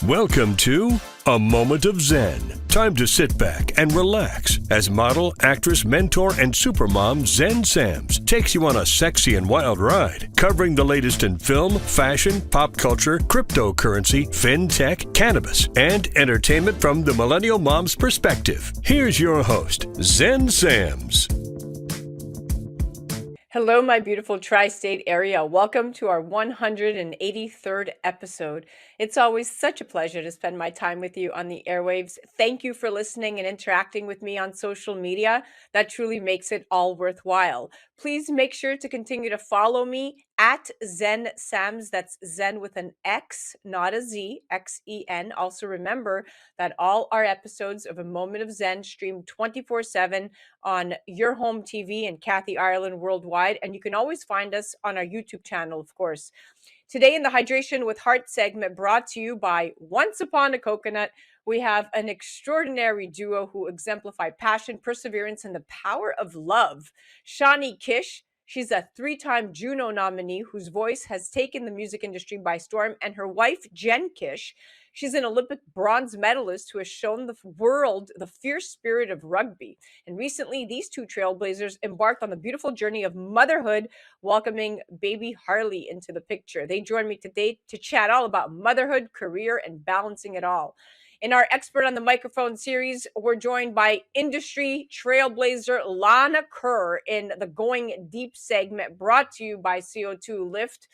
Welcome to A Moment of Zen. Time to sit back and relax as model, actress, mentor, and supermom Zen Sams takes you on a sexy and wild ride, covering the latest in film, fashion, pop culture, cryptocurrency, fintech, cannabis, and entertainment from the millennial mom's perspective. Here's your host, Zen Sams. Hello, my beautiful tri-state area. Welcome to our 183rd episode. It's always such a pleasure to spend my time with you on the airwaves. Thank you for listening and interacting with me on social media. That truly makes it all worthwhile. Please make sure to continue to follow me at Zen Sams. That's Zen with an X, not a Z, X-E-N. Also remember that all our episodes of A Moment of Zen stream 24/7 on your home TV and Kathy Ireland worldwide. And you can always find us on our YouTube channel, of course. Today in the Hydration with Heart segment brought to you by Once Upon a Coconut, we have an extraordinary duo who exemplify passion, perseverance, and the power of love. Shawnee Kish, she's a 3-time Juno nominee whose voice has taken the music industry by storm, and her wife, Jen Kish. She's an Olympic bronze medalist who has shown the world the fierce spirit of rugby. And recently, these two trailblazers embarked on the beautiful journey of motherhood, welcoming baby Harley into the picture. They joined me today to chat all about motherhood, career, and balancing it all. In our Expert on the Microphone series, we're joined by industry trailblazer Lana Kerr in the Going Deep segment brought to you by CO2 Lift.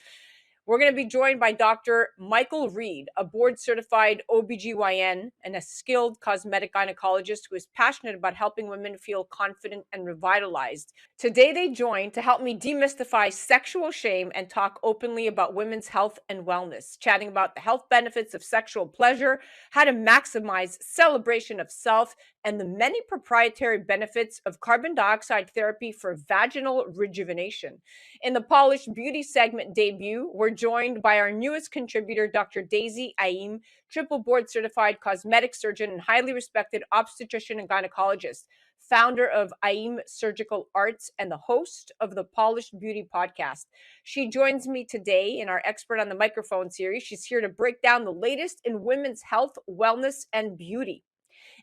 We're going to be joined by Dr. Michael Reed, a board-certified OBGYN and a skilled cosmetic gynecologist who is passionate about helping women feel confident and revitalized. Today, they join to help me demystify sexual shame and talk openly about women's health and wellness, chatting about the health benefits of sexual pleasure, how to maximize celebration of self, and the many proprietary benefits of carbon dioxide therapy for vaginal rejuvenation. In the Polished Beauty segment debut, we're joined by our newest contributor, Dr. Daisy Aim, triple board certified cosmetic surgeon and highly respected obstetrician and gynecologist, founder of Aim Surgical Arts and the host of the Polished Beauty podcast. She joins me today in our Expert on the Microphone series. She's here to break down the latest in women's health, wellness, and beauty.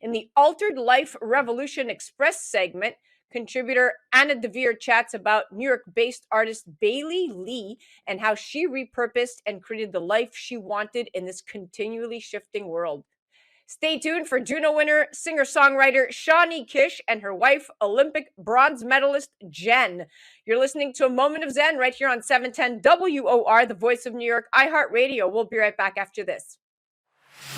In the Altered Life Revolution Express segment, contributor Anna DeVere chats about New York-based artist Bailey Lee and how she repurposed and created the life she wanted in this continually shifting world. Stay tuned for Juno winner, singer-songwriter Shawnee Kish and her wife, Olympic bronze medalist Jen. You're listening to A Moment of Zen right here on 710 WOR, the voice of New York, iHeartRadio. We'll be right back after this.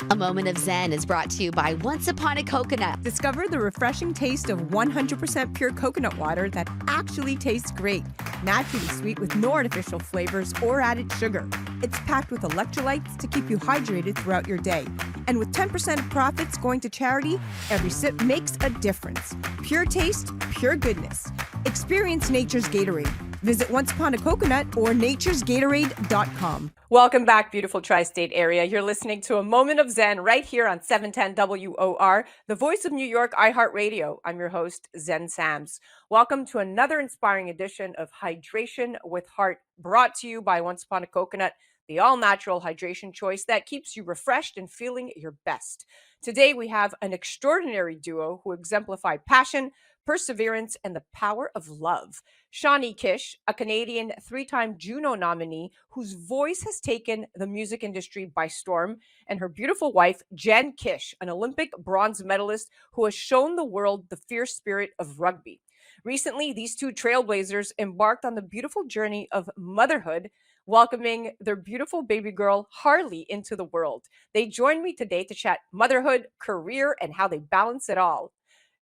A Moment of Zen is brought to you by Once Upon a Coconut. Discover the refreshing taste of 100% pure coconut water that actually tastes great. Naturally sweet with no artificial flavors or added sugar. It's packed with electrolytes to keep you hydrated throughout your day. And with 10% of profits going to charity, every sip makes a difference. Pure taste, pure goodness. Experience nature's Gatorade. Visit Once Upon a Coconut or naturesgatorade.com. Welcome back, beautiful tri-state area. You're listening to A Moment of Zen right here on 710 WOR, the voice of New York, iHeartRadio. I'm your host, Zen Sams. Welcome to another inspiring edition of Hydration with Heart, brought to you by Once Upon a Coconut, the all-natural hydration choice that keeps you refreshed and feeling your best. Today, we have an extraordinary duo who exemplify passion, perseverance, and the power of love. Shawnee Kish, a Canadian 3-time Juno nominee whose voice has taken the music industry by storm, and her beautiful wife, Jen Kish, an Olympic bronze medalist who has shown the world the fierce spirit of rugby. Recently, these two trailblazers embarked on the beautiful journey of motherhood, welcoming their beautiful baby girl, Harley, into the world. They joined me today to chat motherhood, career, and how they balance it all.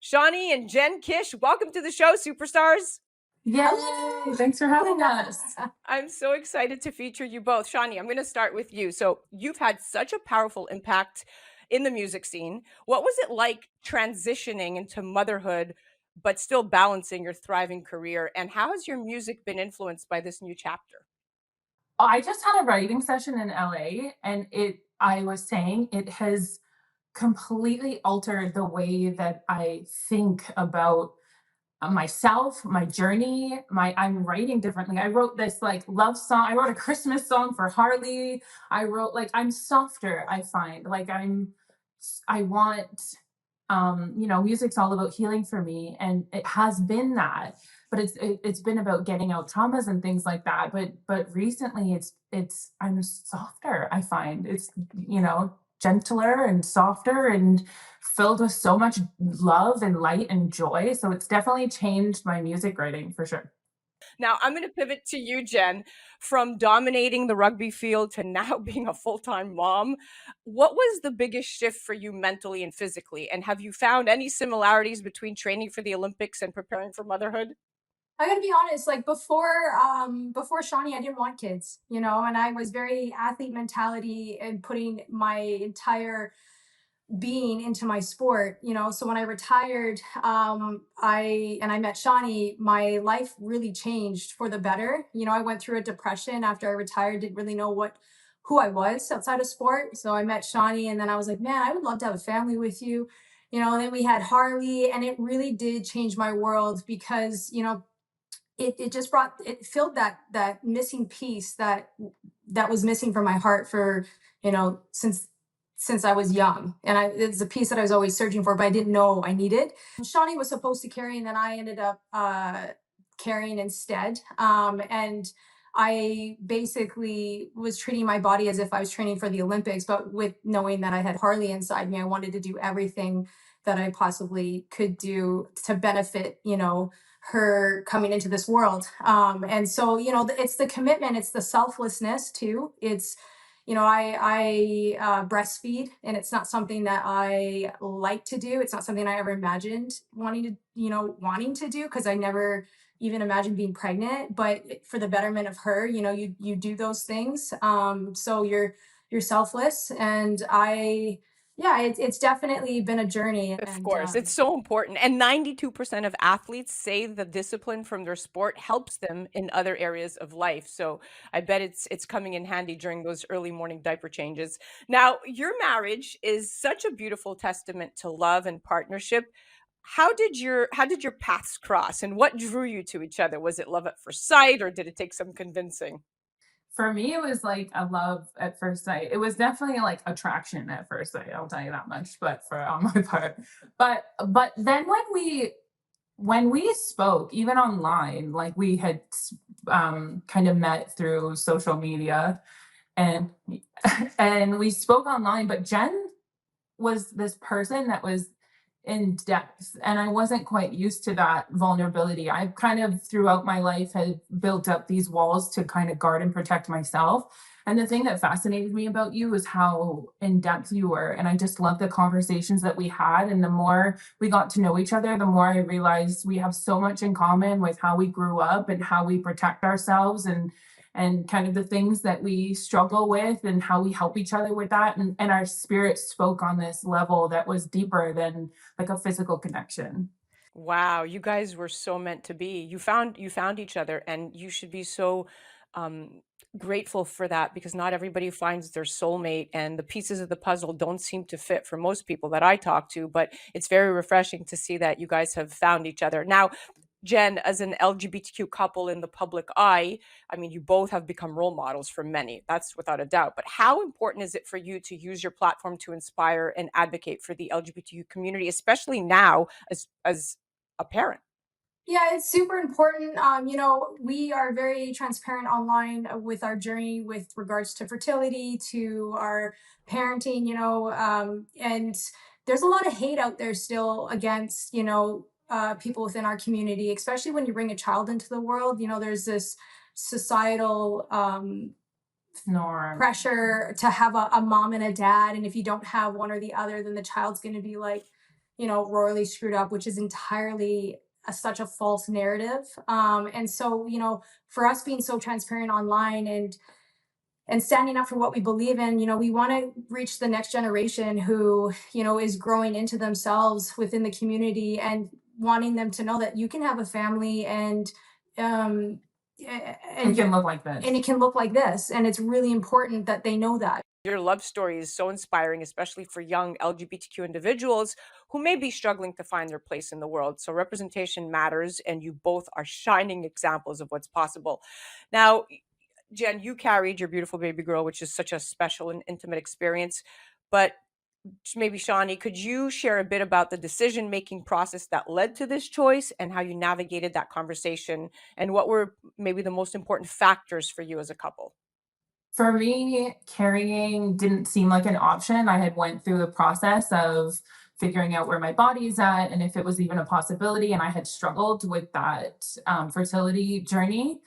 Shawnee and Jen Kish, welcome to the show, superstars. Yay! Thanks for having us. I'm so excited to feature you both. Shawnee, I'm going to start with you. So you've had such a powerful impact in the music scene. What was it like transitioning into motherhood, but still balancing your thriving career? And how has your music been influenced by this new chapter? I just had a writing session in LA, and I was saying it has completely altered the way that I think about myself, my journey, I'm writing differently. I wrote this like love song. I wrote a Christmas song for Harley. I wrote like, I'm softer. I find like I want, music's all about healing for me, and it has been that, but it's been about getting out traumas and things like that. But recently I'm softer. I find it's, gentler and softer and filled with so much love and light and joy. So it's definitely changed my music writing for sure. Now, I'm going to pivot to you, Jen. From dominating the rugby field to now being a full time mom, what was the biggest shift for you mentally and physically? And have you found any similarities between training for the Olympics and preparing for motherhood? I gotta be honest, like before Shawnee, I didn't want kids, and I was very athlete mentality and putting my entire being into my sport, so when I retired, I met Shawnee, my life really changed for the better. I went through a depression after I retired, didn't really know who I was outside of sport. So I met Shawnee, and then I was like, man, I would love to have a family with you. And then we had Harley, and it really did change my world because, it just it filled that missing piece that was missing from my heart for, since I was young. And it's a piece that I was always searching for, but I didn't know I needed. Shawnee was supposed to carry, and then I ended up carrying instead. And I basically was treating my body as if I was training for the Olympics, but with knowing that I had Harley inside me, I wanted to do everything that I possibly could do to benefit, her coming into this world. And so, it's the commitment, it's the selflessness too. It's, I breastfeed, and it's not something that I like to do. It's not something I ever imagined wanting to do, because I never even imagined being pregnant. But for the betterment of her, you do those things. So you're selfless, and it's definitely been a journey. Of course, it's so important. And 92% of athletes say the discipline from their sport helps them in other areas of life. So I bet it's coming in handy during those early morning diaper changes. Now, your marriage is such a beautiful testament to love and partnership. How did your paths cross, and what drew you to each other? Was it love at first sight, or did it take some convincing? For me, it was like a love at first sight. It was definitely like attraction at first sight. I'll tell you that much. But for on my part, but then when we spoke, even online, like we had kind of met through social media, and and we spoke online. But Jen was this person that was in depth, and I wasn't quite used to that vulnerability. I kind of throughout my life had built up these walls to kind of guard and protect myself. And the thing that fascinated me about you is how in depth you were. And I just loved the conversations that we had. And the more we got to know each other, the more I realized we have so much in common with how we grew up and how we protect ourselves, and kind of the things that we struggle with and how we help each other with that. And our spirits spoke on this level that was deeper than like a physical connection. Wow, you guys were so meant to be. You found each other, and you should be so um grateful for that, because not everybody finds their soulmate, and the pieces of the puzzle don't seem to fit for most people that I talk to, but it's very refreshing to see that you guys have found each other. Now, Jen, as an LGBTQ couple in the public eye, I mean, you both have become role models for many. That's without a doubt. But how important is it for you to use your platform to inspire and advocate for the LGBTQ community, especially now as a parent? Yeah, it's super important. We are very transparent online with our journey with regards to fertility, to our parenting, and there's a lot of hate out there still against, people within our community, especially when you bring a child into the world. There's this societal Norm. pressure to have a mom and a dad. And if you don't have one or the other, then the child's going to be like, royally screwed up, which is entirely such a false narrative. And so, for us being so transparent online and standing up for what we believe in, we want to reach the next generation who, is growing into themselves within the community, and wanting them to know that you can have a family, and It can look like this. and it can look like this. And it's really important that they know that. Your love story is so inspiring, especially for young LGBTQ individuals who may be struggling to find their place in the world. So representation matters, and you both are shining examples of what's possible. Now, Jen, you carried your beautiful baby girl, which is such a special and intimate experience. But maybe Shawnee, could you share a bit about the decision-making process that led to this choice and how you navigated that conversation, and what were maybe the most important factors for you as a couple? For me, carrying didn't seem like an option. I had went through the process of figuring out where my body is at and if it was even a possibility, and I had struggled with that fertility journey.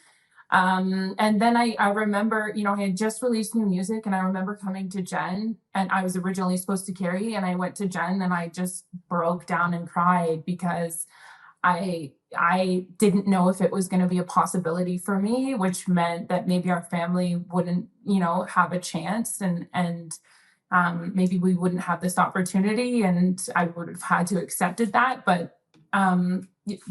And then I remember, I had just released new music, and I remember coming to Jen, and I was originally supposed to carry, and I went to Jen and I just broke down and cried because I didn't know if it was going to be a possibility for me, which meant that maybe our family wouldn't, have a chance, and maybe we wouldn't have this opportunity, and I would have had to accepted that. But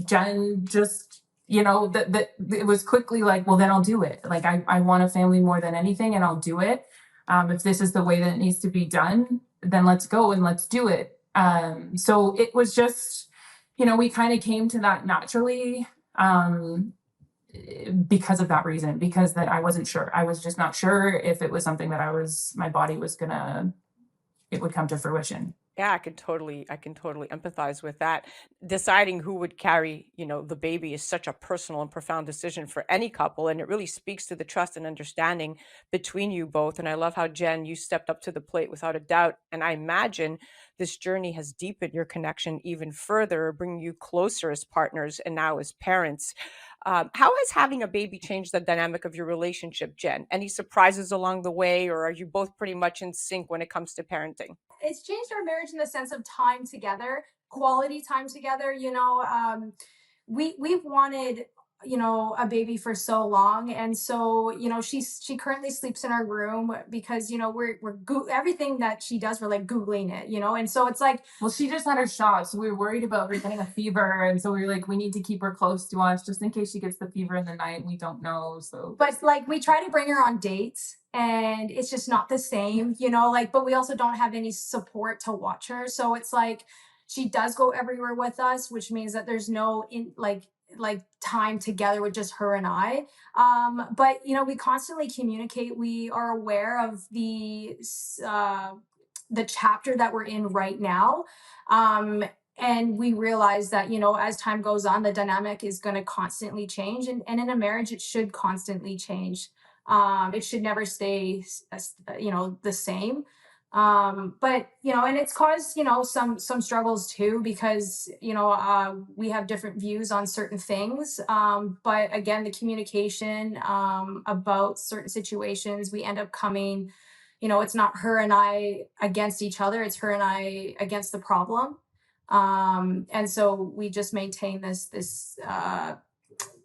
Jen just, that it was quickly like, well, then I'll do it. Like I want a family more than anything, and I'll do it. If this is the way that it needs to be done, then let's go and let's do it. So it was just, we kind of came to that naturally, because of that reason, because that I wasn't sure. I was just not sure if it was something that my body was it would come to fruition. Yeah, I can totally empathize with that. Deciding who would carry, the baby is such a personal and profound decision for any couple, and it really speaks to the trust and understanding between you both. And I love how, Jen, you stepped up to the plate without a doubt. And I imagine this journey has deepened your connection even further, bringing you closer as partners and now as parents. How has having a baby changed the dynamic of your relationship, Jen? Any surprises along the way, or are you both pretty much in sync when it comes to parenting? It's changed our marriage in the sense of time together, quality time together. We've wanted a baby for so long, and so she currently sleeps in our room because everything that she does, we're like googling it, and so it's like, well, she just had her shot, so we were worried about her getting a fever, and so we were like, we need to keep her close to us just in case she gets the fever in the night. We don't know. So but like we try to bring her on dates, and it's just not the same, but we also don't have any support to watch her, so it's like she does go everywhere with us, which means that there's no time together with just her and I. But we constantly communicate. We are aware of the chapter that we're in right now. And we realize that, as time goes on, the dynamic is going to constantly change. And in a marriage, it should constantly change. It should never stay, the same. But and it's caused some struggles too, because we have different views on certain things, but again, the communication about certain situations, we end up coming, it's not her and I against each other, it's her and I against the problem. And so we just maintain this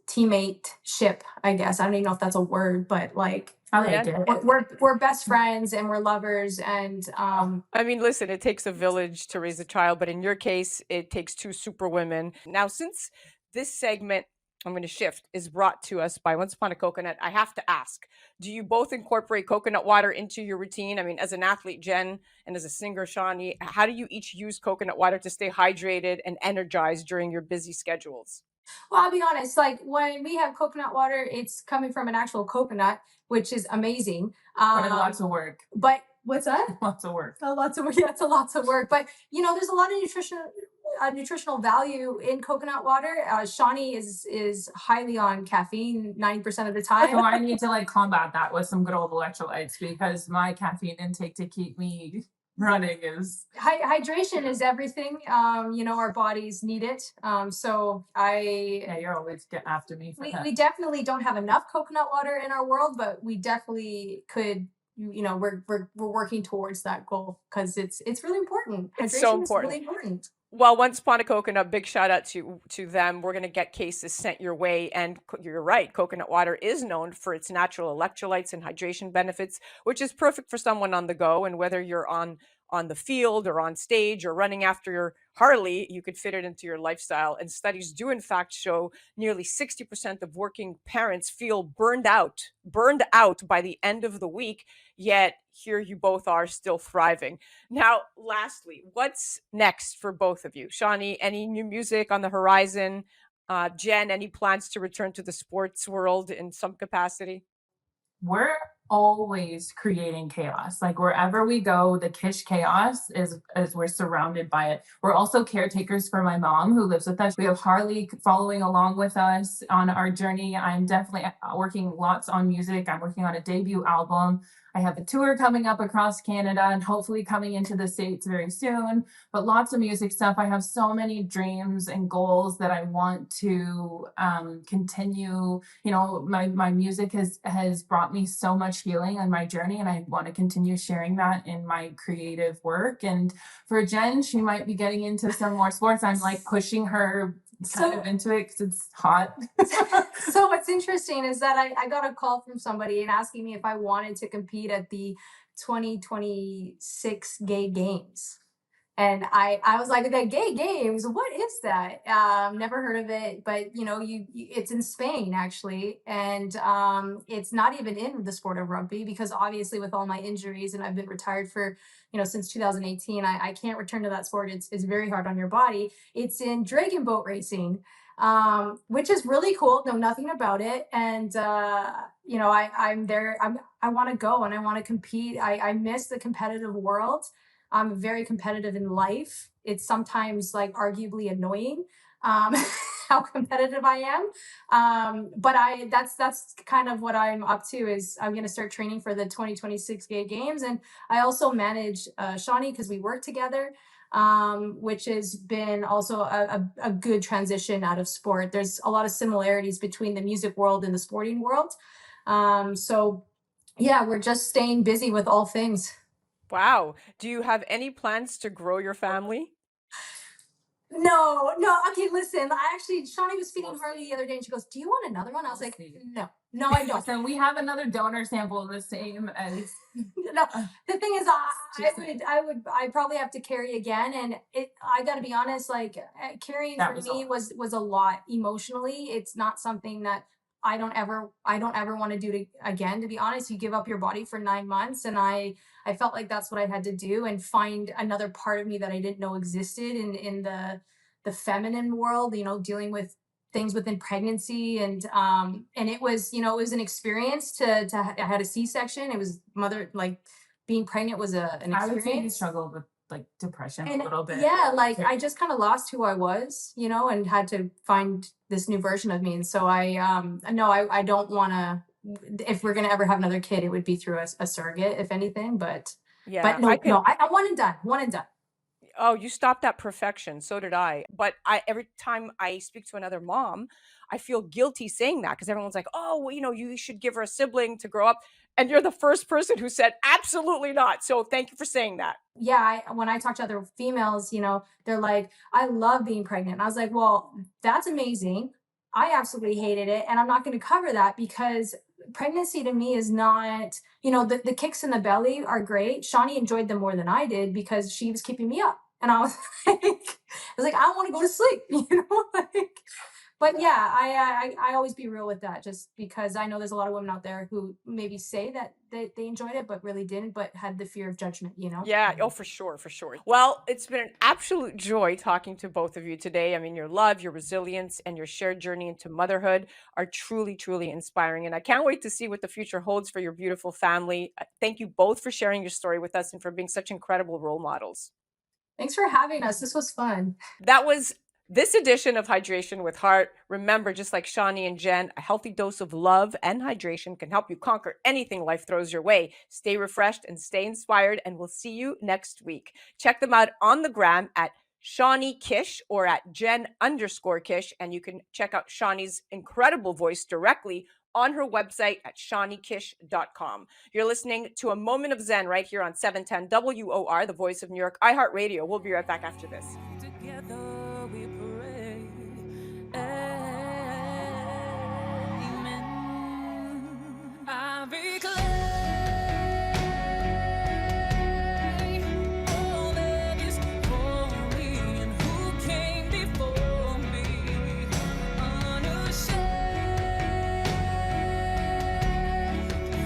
teammate ship, I guess. I don't even know if that's a word, but like, I like it. We're best friends and we're lovers, and I mean, listen, it takes a village to raise a child, but in your case, it takes two super women. Now, since this segment, I'm going to shift, is brought to us by Once Upon a Coconut, I have to ask, do you both incorporate coconut water into your routine? I mean, as an athlete, Jen, and as a singer, Shawnee, how do you each use coconut water to stay hydrated and energized during your busy schedules? Well, I'll be honest, like when we have coconut water, it's coming from an actual coconut, which is amazing. But lots of work. But what's that? Lots of work. Lots of work. Yeah, it's a lots of work. But there's a lot of nutritional value in coconut water. Shawnee is highly on caffeine 90% of the time. So I need to combat that with some good old electrolytes, because my caffeine intake to keep me running is hydration is everything. Our bodies need it. You're always getting after me for that. We definitely don't have enough coconut water in our world, but we definitely could. We're working towards that goal because it's really important. It's Hydration so important. is really important. Well, Once Upon a Coconut, big shout out to them. We're going to get cases sent your way. And you're right, coconut water is known for its natural electrolytes and hydration benefits, which is perfect for someone on the go. And whether you're on the field or on stage or running after your Harley, you could fit it into your lifestyle. And studies do in fact show nearly 60% of working parents feel burned out by the end of the week. Yet here you both are still thriving. Now, lastly, what's next for both of you? Shawnee, any new music on the horizon? Jen, any plans to return to the sports world in some capacity? We're always creating chaos. Like wherever we go, the Kish chaos is we're surrounded by it. We're also caretakers for my mom who lives with us. We have Harley following along with us on our journey. I'm definitely working lots on music. I'm working on a debut album. I have a tour coming up across Canada and hopefully coming into the States very soon, but lots of music stuff. I have so many dreams and goals that I want to continue. You know, my music has brought me so much healing on my journey, and I want to continue sharing that in my creative work. And for Jen, she might be getting into some more sports. I'm like pushing her kind of into it because it's hot. So what's interesting is that I got a call from somebody and asking me if I wanted to compete at the 2026 gay games. And I was like, the gay games, what is that? Never heard of it, but you know, it's in Spain actually. And it's not even in the sport of rugby because obviously with all my injuries and I've been retired for, you know, since 2018, I can't return to that sport. It's very hard on your body. It's in dragon boat racing, which is really cool. Know nothing about it. And, you know, I'm there. I want to go and I want to compete. I miss the competitive world. I'm very competitive in life. It's sometimes like arguably annoying how competitive I am. But that's kind of what I'm up to is I'm going to start training for the 2026 gay games. And I also manage Shawnee because we work together, which has been also a good transition out of sport. There's a lot of similarities between the music world and the sporting world. So yeah, we're just staying busy with all things. Wow. Do you have any plans to grow your family? No. Okay, listen. Shawnee was feeding Harley the other day, and she goes, "Do you want another one?" I was like, "No, I don't." So we have another donor sample the same as. No, the thing is, I probably have to carry again, and I got to be honest. Like carrying for me was a lot emotionally. It's not something that I don't ever want to do again. To be honest, you give up your body for 9 months, and I felt like that's what I had to do and find another part of me that I didn't know existed in the feminine world, you know, dealing with things within pregnancy. And it was, you know, it was an experience I had a C-section. It was being pregnant was an experience. I would say you struggled with like depression a little bit. Yeah, like I just kind of lost who I was, you know, and had to find this new version of me. And so I don't want to, if we're going to ever have another kid, it would be through a surrogate, if anything. But I'm one and done. Oh, you stopped at perfection. So did I. But every time I speak to another mom, I feel guilty saying that because everyone's like, oh, well, you know, you should give her a sibling to grow up. And you're the first person who said absolutely not. So thank you for saying that. Yeah, when I talk to other females, you know, they're like, I love being pregnant. And I was like, well, that's amazing. I absolutely hated it. And I'm not going to cover that because pregnancy to me is not, you know, the kicks in the belly are great. Shawnee enjoyed them more than I did because she was keeping me up. And I was like, I want to go to sleep, you know, like, but yeah, I always be real with that just because I know there's a lot of women out there who maybe say that they enjoyed it, but really didn't, but had the fear of judgment, you know? Yeah. Oh, for sure. Well, it's been an absolute joy talking to both of you today. I mean, your love, your resilience, and your shared journey into motherhood are truly, truly inspiring. And I can't wait to see what the future holds for your beautiful family. Thank you both for sharing your story with us and for being such incredible role models. Thanks for having us. This was fun. That was this edition of Hydration with Heart. Remember, just like Shawnee and Jen, a healthy dose of love and hydration can help you conquer anything life throws your way. Stay refreshed and stay inspired, and we'll see you next week. Check them out on the gram at Shawnee Kish or at Jen_Kish, and you can check out Shawnee's incredible voice directly on her website at ShawneeKish.com. You're listening to A Moment of Zen right here on 710 WOR, the voice of New York, iHeartRadio. We'll be right back after this. Together we pray. Amen. I reclaim all that is holy and who came before me. Unashamed,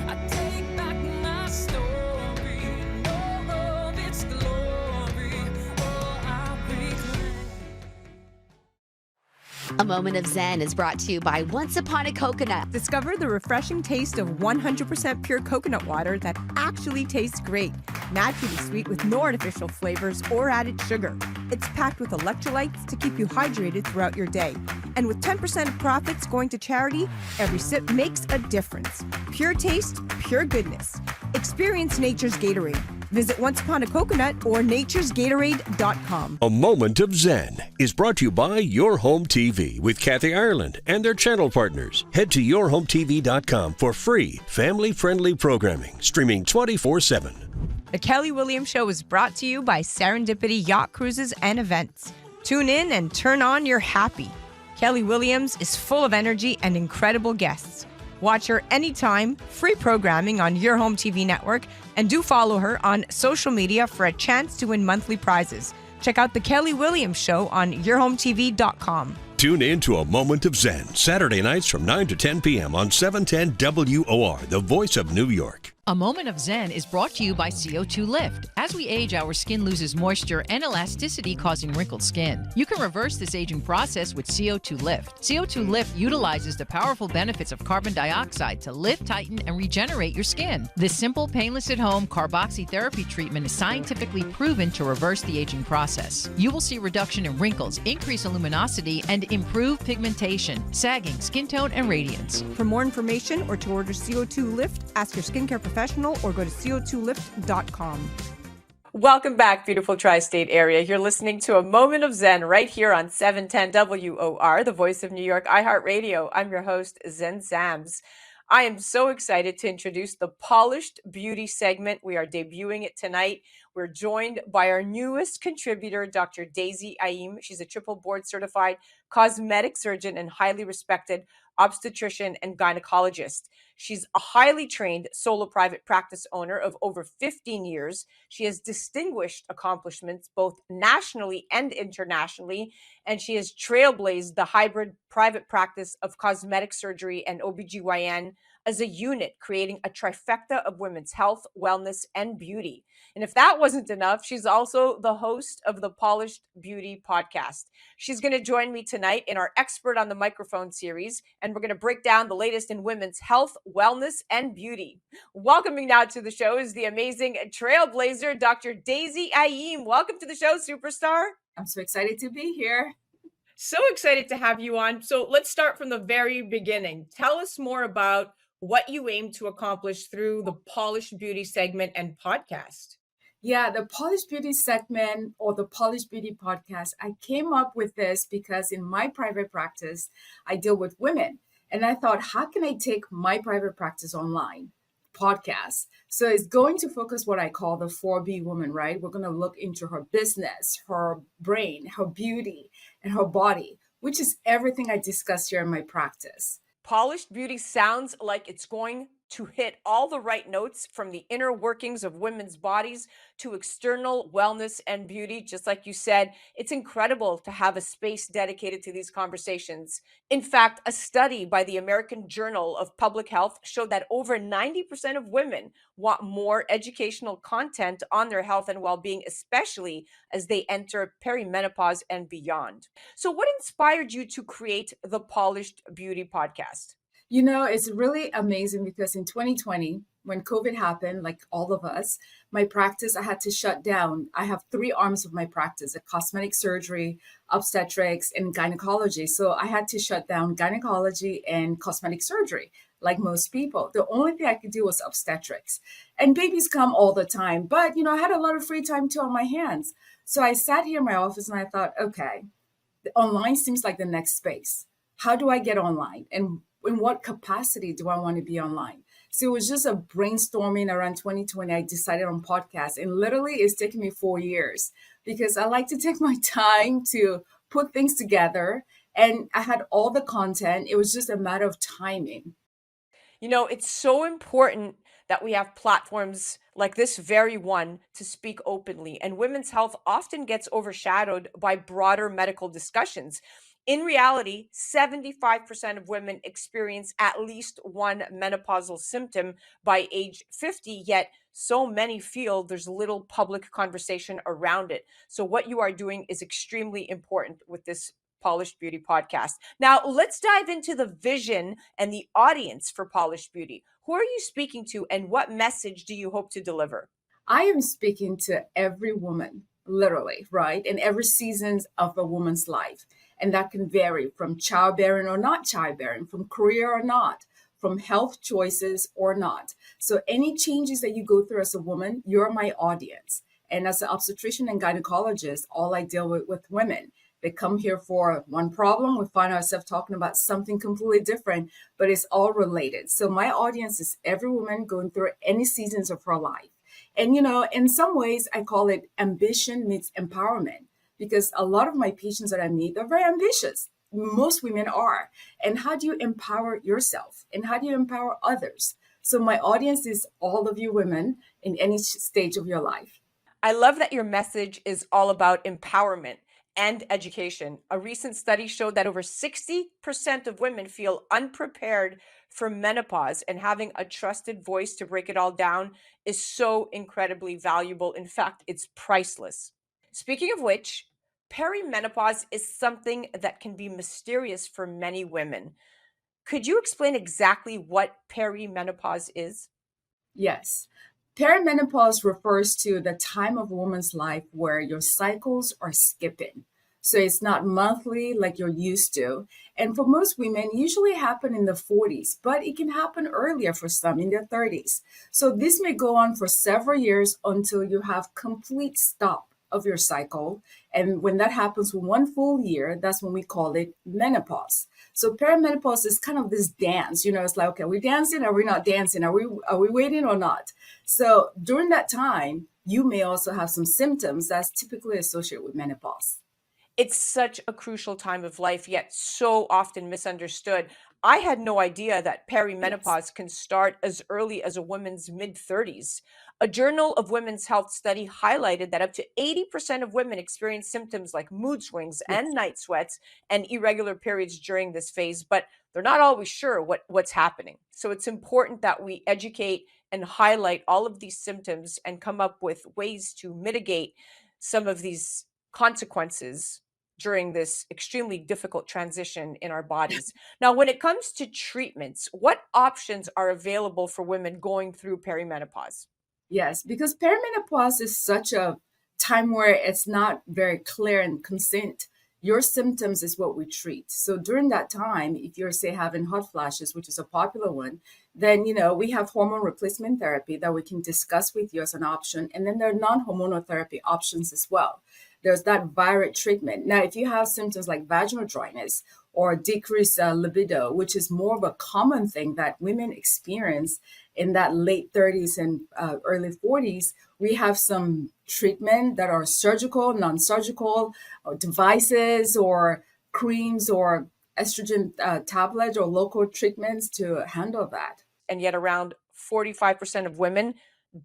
I take back my story. A Moment of Zen is brought to you by Once Upon a Coconut. Discover the refreshing taste of 100% pure coconut water that actually tastes great. Naturally sweet with no artificial flavors or added sugar. It's packed with electrolytes to keep you hydrated throughout your day. And with 10% of profits going to charity, every sip makes a difference. Pure taste, pure goodness. Experience nature's Gatorade. Visit Once Upon a Coconut or naturesgatorade.com. A Moment of Zen is brought to you by Your Home TV with Kathy Ireland and their channel partners. Head to yourhometv.com for free, family-friendly programming, streaming 24/7. The Kelly Williams Show is brought to you by Serendipity Yacht Cruises and Events. Tune in and turn on your happy. Kelly Williams is full of energy and incredible guests. Watch her anytime, free programming on Your Home TV network, and do follow her on social media for a chance to win monthly prizes. Check out The Kelly Williams Show on yourhometv.com. Tune in to A Moment of Zen, Saturday nights from 9 to 10 p.m. on 710 WOR, the voice of New York. A Moment of Zen is brought to you by CO2 Lift. As we age, our skin loses moisture and elasticity, causing wrinkled skin. You can reverse this aging process with CO2 Lift. CO2 Lift utilizes the powerful benefits of carbon dioxide to lift, tighten, and regenerate your skin. This simple, painless at-home carboxytherapy treatment is scientifically proven to reverse the aging process. You will see reduction in wrinkles, increase luminosity, and improve pigmentation, sagging, skin tone, and radiance. For more information or to order CO2 Lift, ask your skincare professional or go to co2lift.com. Welcome back, beautiful tri-state area. You're listening to A Moment of Zen right here on 710 WOR, the voice of New York, iHeartRadio. I'm your host, Zen Sams. I am so excited to introduce the Polished Beauty segment. We are debuting it tonight. We're joined by our newest contributor, Dr. Daisy Aim. She's a triple board certified cosmetic surgeon and highly respected obstetrician and gynecologist. She's a highly trained solo private practice owner of over 15 years. She has distinguished accomplishments both nationally and internationally, and she has trailblazed the hybrid private practice of cosmetic surgery and OBGYN as a unit, creating a trifecta of women's health, wellness, and beauty. And if that wasn't enough, she's also the host of the Polished Beauty podcast. She's going to join me tonight in our Expert on the Microphone series, and we're going to break down the latest in women's health, wellness, and beauty. Welcoming now to the show is the amazing trailblazer, Dr. Daisy Aim. Welcome to the show, superstar. I'm so excited to be here. So excited to have you on. So let's start from the very beginning. Tell us more about what you aim to accomplish through the Polished Beauty segment and podcast. Yeah, the Polished Beauty segment or the Polished Beauty podcast, I came up with this because in my private practice, I deal with women. And I thought, how can I take my private practice online? Podcast. So it's going to focus what I call the 4B woman, right? We're going to look into her business, her brain, her beauty, and her body, which is everything I discuss here in my practice. Polished Beauty sounds like it's going to hit all the right notes, from the inner workings of women's bodies to external wellness and beauty. Just like you said, it's incredible to have a space dedicated to these conversations. In fact, a study by the American Journal of Public Health showed that over 90% of women want more educational content on their health and well-being, especially as they enter perimenopause and beyond. So what inspired you to create the Polished Beauty podcast? You know, it's really amazing because in 2020, when COVID happened, like all of us, my practice, I had to shut down. I have three arms of my practice: a cosmetic surgery, obstetrics, and gynecology. So I had to shut down gynecology and cosmetic surgery, like most people. The only thing I could do was obstetrics. And babies come all the time. But, you know, I had a lot of free time too on my hands. So I sat here in my office and I thought, okay, online seems like the next space. How do I get online? And in what capacity do I want to be online? So it was just a brainstorming around 2020. I decided on podcast, and literally it's taken me 4 years because I like to take my time to put things together, and I had all the content. It was just a matter of timing. You know, it's so important that we have platforms like this very one to speak openly, and women's health often gets overshadowed by broader medical discussions. In reality, 75% of women experience at least one menopausal symptom by age 50, yet so many feel there's little public conversation around it. So what you are doing is extremely important with this Polished Beauty podcast. Now, let's dive into the vision and the audience for Polished Beauty. Who are you speaking to, and what message do you hope to deliver? I am speaking to every woman, literally, right? In every seasons of a woman's life. And that can vary from childbearing or not childbearing, from career or not, from health choices or not. So any changes that you go through as a woman, you're my audience. And as an obstetrician and gynecologist, all I deal with women. They come here for one problem. We find ourselves talking about something completely different, but it's all related. So my audience is every woman going through any seasons of her life. And, in some ways, I call it ambition meets empowerment, because a lot of my patients that I meet are very ambitious. Most women are. And how do you empower yourself? And how do you empower others? So my audience is all of you women in any stage of your life. I love that your message is all about empowerment and education. A recent study showed that over 60% of women feel unprepared for menopause, and having a trusted voice to break it all down is so incredibly valuable. In fact, it's priceless. Speaking of which, perimenopause is something that can be mysterious for many women. Could you explain exactly what perimenopause is? Yes. Perimenopause refers to the time of a woman's life where your cycles are skipping. So it's not monthly like you're used to. And for most women, usually happen in the 40s, but it can happen earlier for some in their 30s. So this may go on for several years until you have complete stop of your cycle. And when that happens for one full year, that's when we call it menopause. So perimenopause is kind of this dance, it's like, okay, are we dancing? Are we not dancing? Are we waiting or not? So during that time, you may also have some symptoms that's typically associated with menopause. It's such a crucial time of life, yet so often misunderstood. I had no idea that perimenopause can start as early as a woman's mid 30s. A Journal of Women's Health study highlighted that up to 80% of women experience symptoms like mood swings Yes. and night sweats and irregular periods during this phase, but they're not always sure what's happening. So it's important that we educate and highlight all of these symptoms and come up with ways to mitigate some of these consequences during this extremely difficult transition in our bodies. Now, when it comes to treatments, what options are available for women going through perimenopause? Yes, because perimenopause is such a time where it's not very clear and consent. Your symptoms is what we treat. So during that time, if you're, say, having hot flashes, which is a popular one, then, we have hormone replacement therapy that we can discuss with you as an option. And then there are non-hormonal therapy options as well. There's that virate treatment. Now, if you have symptoms like vaginal dryness or decreased libido, which is more of a common thing that women experience in that late 30s and early 40s, we have some treatment that are surgical, non-surgical, or devices or creams or estrogen tablets or local treatments to handle that. And yet around 45% of women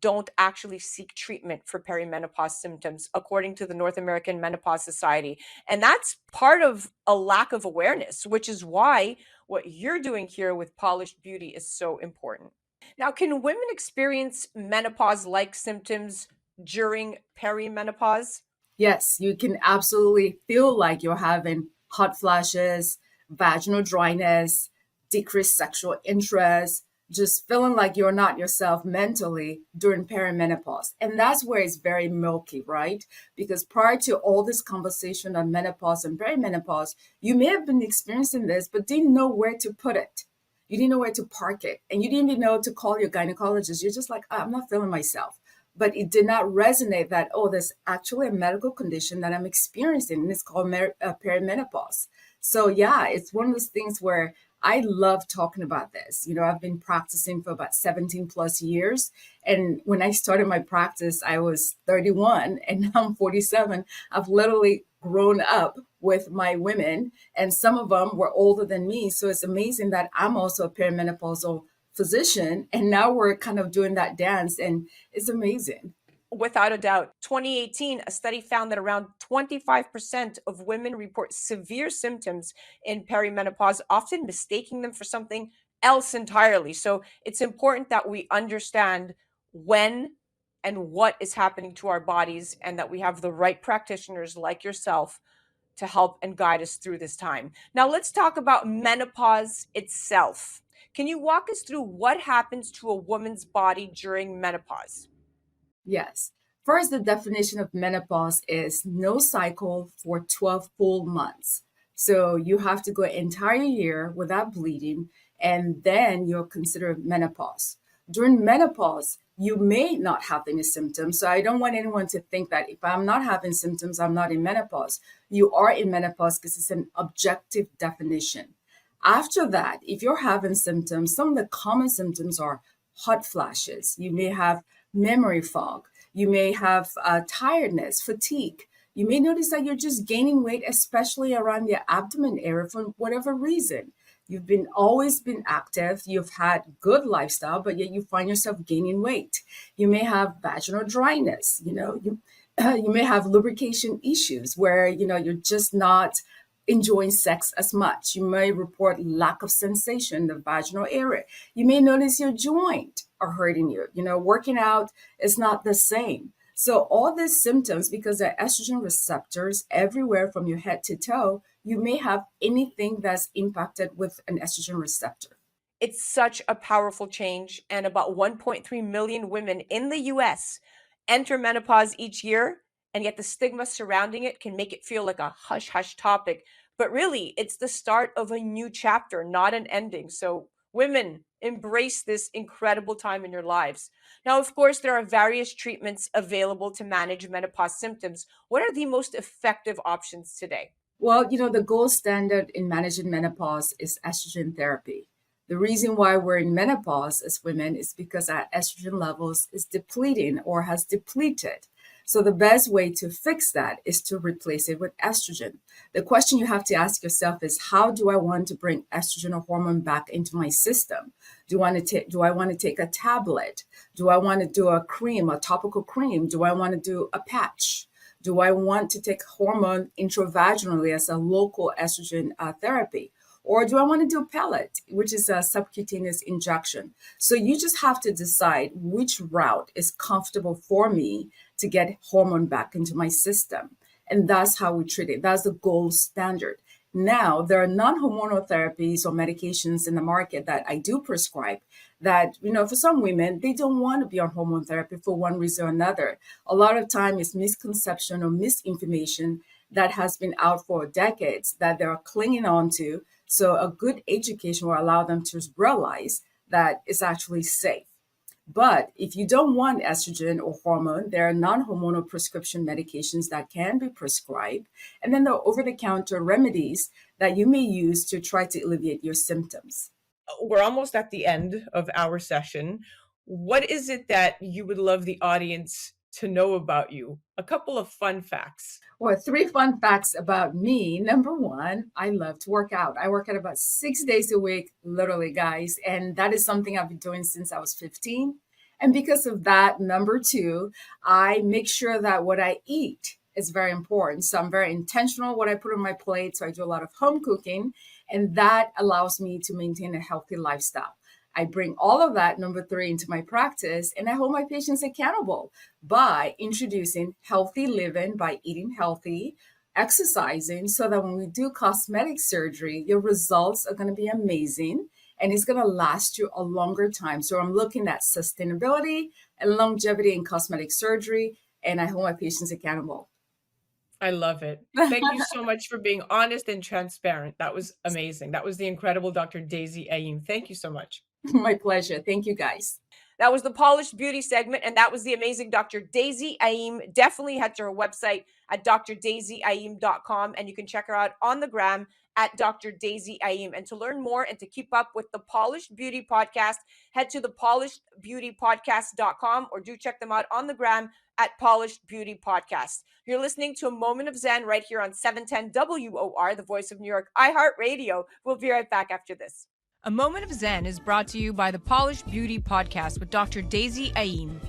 don't actually seek treatment for perimenopause symptoms, according to the North American Menopause Society. And that's part of a lack of awareness, which is why what you're doing here with Polished Beauty is so important. Now, can women experience menopause-like symptoms during perimenopause? Yes, you can absolutely feel like you're having hot flashes, vaginal dryness, decreased sexual interest, just feeling like you're not yourself mentally during perimenopause. And that's where it's very milky, right? Because prior to all this conversation on menopause and perimenopause, you may have been experiencing this, but didn't know where to put it. You didn't know where to park it. And you didn't even know to call your gynecologist. You're just like, I'm not feeling myself. But it did not resonate that, there's actually a medical condition that I'm experiencing, and it's called perimenopause. So yeah, it's one of those things where I love talking about this. I've been practicing for about 17 plus years. And when I started my practice, I was 31 and now I'm 47. I've literally grown up with my women, and some of them were older than me. So it's amazing that I'm also a perimenopausal physician, and now we're kind of doing that dance, and it's amazing. Without a doubt. 2018, a study found that around 25% of women report severe symptoms in perimenopause, often mistaking them for something else entirely. So it's important that we understand when and what is happening to our bodies, and that we have the right practitioners like yourself to help and guide us through this time. Now, let's talk about menopause itself. Can you walk us through what happens to a woman's body during menopause? Yes. First, the definition of menopause is no cycle for 12 full months. So you have to go an entire year without bleeding, and then you're considered menopause. During menopause, you may not have any symptoms. So I don't want anyone to think that if I'm not having symptoms, I'm not in menopause. You are in menopause because it's an objective definition. After that, if you're having symptoms, some of the common symptoms are hot flashes. You may have memory fog. You may have tiredness, fatigue. You may notice that you're just gaining weight, especially around your abdomen area for whatever reason. You've always been active. You've had good lifestyle, but yet you find yourself gaining weight. You may have vaginal dryness. You may have lubrication issues where, you're just not enjoying sex as much. You may report lack of sensation in the vaginal area. You may notice your joint are hurting you. Working out is not the same. So all these symptoms, because there are estrogen receptors everywhere from your head to toe, you may have anything that's impacted with an estrogen receptor. It's such a powerful change, and about 1.3 million women in the US enter menopause each year, and yet the stigma surrounding it can make it feel like a hush-hush topic. But really, it's the start of a new chapter, not an ending. So women, embrace this incredible time in your lives. Now, of course, there are various treatments available to manage menopause symptoms. What are the most effective options today? Well, the gold standard in managing menopause is estrogen therapy. The reason why we're in menopause as women is because our estrogen levels is depleting or has depleted. So the best way to fix that is to replace it with estrogen. The question you have to ask yourself is, how do I want to bring estrogen or hormone back into my system? Do I want to take a tablet? Do I want to do a cream, a topical cream? Do I want to do a patch? Do I want to take hormone intravaginally as a local estrogen therapy? Or do I want to do a pellet, which is a subcutaneous injection? So you just have to decide which route is comfortable for me to get hormone back into my system. And that's how we treat it. That's the gold standard. Now, there are non-hormonal therapies or medications in the market that I do prescribe that, for some women, they don't want to be on hormone therapy for one reason or another. A lot of time it's misconception or misinformation that has been out for decades that they're clinging on to. So a good education will allow them to realize that it's actually safe. But if you don't want estrogen or hormone, there are non-hormonal prescription medications that can be prescribed. And then there are over-the-counter remedies that you may use to try to alleviate your symptoms. We're almost at the end of our session. What is it that you would love the audience to know about you? A couple of fun facts. Well, 3 fun facts about me. Number 1, I love to work out. I work out about 6 days a week, literally, guys. And that is something I've been doing since I was 15. And because of that, number 2, I make sure that what I eat is very important. So I'm very intentional what I put on my plate. So I do a lot of home cooking, and that allows me to maintain a healthy lifestyle. I bring all of that, number 3, into my practice, and I hold my patients accountable by introducing healthy living, by eating healthy, exercising, so that when we do cosmetic surgery, your results are going to be amazing, and it's going to last you a longer time. So I'm looking at sustainability and longevity in cosmetic surgery, and I hold my patients accountable. I love it. Thank you so much for being honest and transparent. That was amazing. That was the incredible Dr. Daisy Aim. Thank you so much. My pleasure. Thank you, guys. That was the Polished Beauty segment, and that was the amazing Dr. Daisy Aim. Definitely head to her website at drdaisyim.com, and you can check her out on the gram at Dr. Daisy Aim. And to learn more and to keep up with the Polished Beauty podcast, head to thepolishedbeautypodcast.com, or do check them out on the gram at Polished Beauty Podcast. You're listening to A Moment of Zen right here on 710 WOR, the voice of New York, iHeartRadio. We'll be right back after this. A Moment of Zen is brought to you by the Polished Beauty Podcast with Dr. Daisy Aim.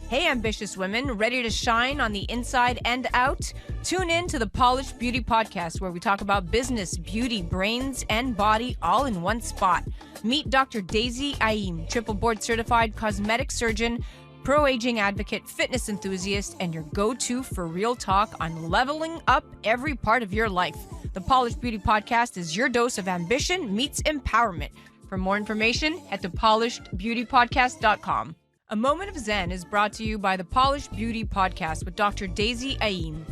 Hey, ambitious women, ready to shine on the inside and out? Tune in to the Polished Beauty Podcast, where we talk about business, beauty, brains, and body all in one spot. Meet Dr. Daisy Aim, triple board certified cosmetic surgeon, pro-aging advocate, fitness enthusiast, and your go-to for real talk on leveling up every part of your life. The Polished Beauty Podcast is your dose of ambition meets empowerment. For more information, head to polishedbeautypodcast.com. A Moment of Zen is brought to you by the Polished Beauty Podcast with Dr. Daisy Aim.